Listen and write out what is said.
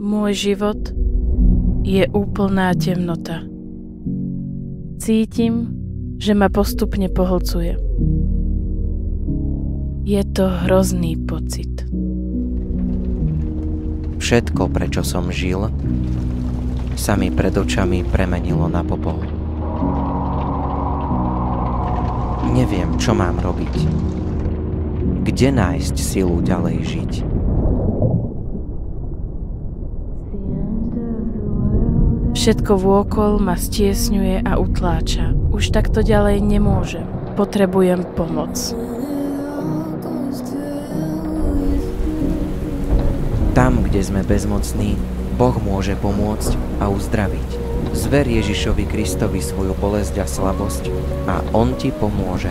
Môj život je úplná temnota. Cítim, že ma postupne pohlcuje. Je to hrozný pocit. Všetko, prečo som žil, sa mi pred očami premenilo na popol. Neviem, čo mám robiť. Kde nájsť silu ďalej žiť? Všetko vôkol ma stiesňuje a utláča. Už takto ďalej nemôžem. Potrebujem pomoc. Tam, kde sme bezmocní, Boh môže pomôcť a uzdraviť. Zver Ježišovi Kristovi svoju bolesť a slabosť a On ti pomôže.